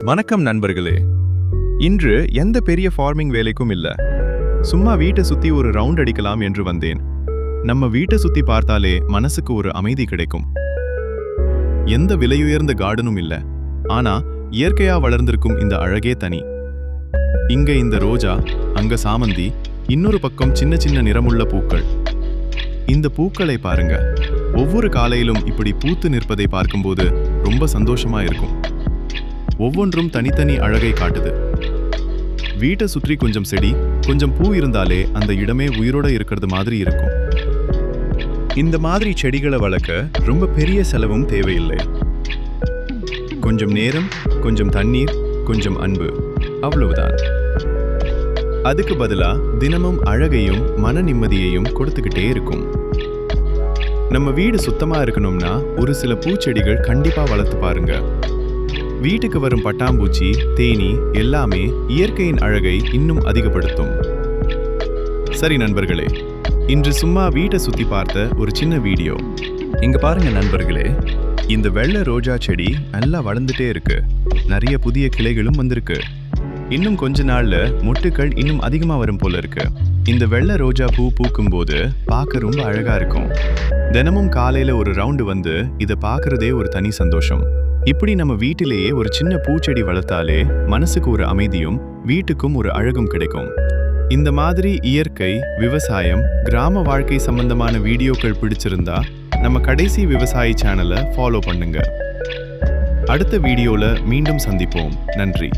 வணக்கம் நண்பர்களே. இன்று எந்த பெரிய ஃபார்மிங் வேலைக்கும் இல்ல. சும்மா வீட்டை சுத்தி ஒரு ரவுண்ட் அடிக்கலாம் என்று வந்தேன். நம்ம வீட்டை சுத்தி பார்த்தாலே மனசுக்கு ஒரு அமைதி கிடைக்கும். எந்த விலையுயர்ந்த கார்டனும் இல்ல. ஆனா இயற்கையா வளர்ந்திருக்கும் இந்த அழகே தனி. இங்க இந்த ரோஜா, அங்க சாமந்தி, இன்னொரு பக்கம் சின்ன சின்ன நிறமுள்ள பூக்கள். இந்த பூக்களை பாருங்க. ஒவ்வொரு காலையிலும் இப்படி பூத்து நிற்பதை பார்க்கும்போது ரொம்ப சந்தோஷமா இருக்கும். ஒவ்வொன்றும் தனித்தனி அழகை காட்டுது. வீட்டை சுற்றி கொஞ்சம் செடி, கொஞ்சம் பூ இருந்தாலே அந்த இடமே உயிரோட இருக்கிறது மாதிரி இருக்கும். இந்த மாதிரி செடிகளை வளர்க்க ரொம்ப பெரிய செலவும் தேவையில்லை. கொஞ்சம் நேரம், கொஞ்சம் தண்ணீர், கொஞ்சம் அன்பு, அவ்வளவுதான். அதுக்கு பதிலா தினமும் அழகையும் மன நிம்மதியையும் கொடுத்துக்கிட்டே இருக்கும். நம்ம வீடு சுத்தமா இருக்கணும்னா ஒரு சில பூச்செடிகள் கண்டிப்பா வளர்த்து பாருங்க. வீட்டுக்கு வரும் பட்டாம்பூச்சி, தேனீ எல்லாமே இயற்கையின் அழகை இன்னும் அதிகப்படுத்தும். சரி நண்பர்களே, இன்று சும்மா வீட்டை சுத்தி பார்த்த ஒரு சின்ன வீடியோ. இங்க பாருங்க நண்பர்களே, இந்த வெள்ளை ரோஜா செடி நல்லா வளர்ந்துட்டே இருக்கு. நிறைய புதிய கிளைகளும் வந்திருக்கு. இன்னும் கொஞ்ச நாள்ல மொட்டுக்கள் இன்னும் அதிகமா வரும் போல இருக்கு. இந்த வெள்ளை ரோஜா பூ பூக்கும் போது பார்க்க ரொம்ப அழகா இருக்கும். தினமும் காலையில ஒரு ரவுண்டு வந்து இதை பார்க்கறதே ஒரு தனி சந்தோஷம். இப்படி நம்ம வீட்டிலேயே ஒரு சின்ன பூச்செடி வளர்த்தாலே மனசுக்கு ஒரு அமைதியும் வீட்டுக்கும் ஒரு அழகும் கிடைக்கும். இந்த மாதிரி இயற்கை, விவசாயம், கிராம வாழ்க்கை சம்பந்தமான வீடியோக்கள் பிடிச்சிருந்தா நம்ம கடைசி விவசாயி சேனலை ஃபாலோ பண்ணுங்க. அடுத்த வீடியோல மீண்டும் சந்திப்போம். நன்றி.